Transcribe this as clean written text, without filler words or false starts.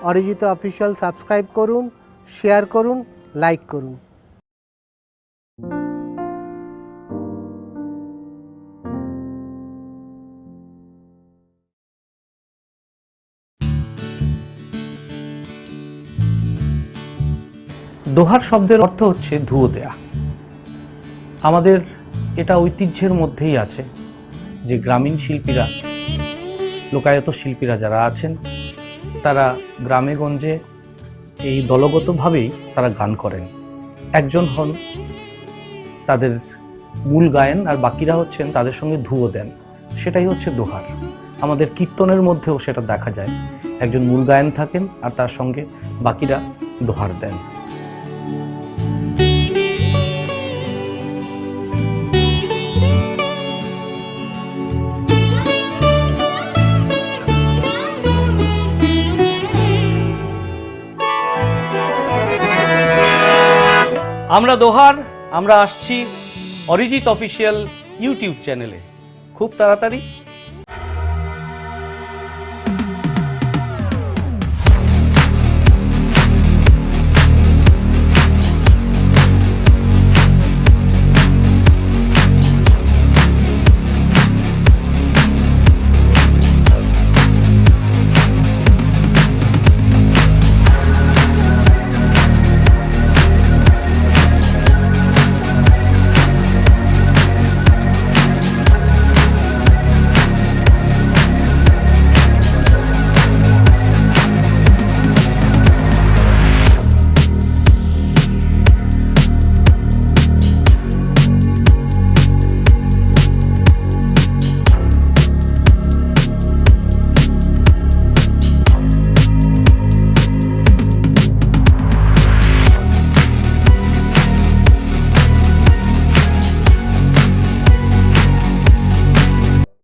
Arijit official subscribe করুন, share করুন, like করুন। দোহার শব্দের অর্থ হচ্ছে ধুয়ো দেয়া। আমাদের এটা ঐতিহ্যের মধ্যেই আছে যে গ্রামীণ শিল্পীরা, লোকায়ত শিল্পীরা যারা আছেন, তারা গ্রামে গঞ্জে এই দলগতভাবেই তারা গান করেন। একজন হন তাদের মূল গায়েন, আর বাকিরা হচ্ছেন তাদের সঙ্গে ধুয়ো দেন। সেটাই হচ্ছে দোহার। আমাদের কীর্তনের মধ্যেও সেটা দেখা যায়, একজন মূল গায়েন থাকেন আর তার সঙ্গে বাকিরা দোহার দেন। আমরা দোহার, আমরা আসছি অরিজিত অফিসিয়াল ইউটিউব চ্যানেলে খুব তাড়াতাড়ি।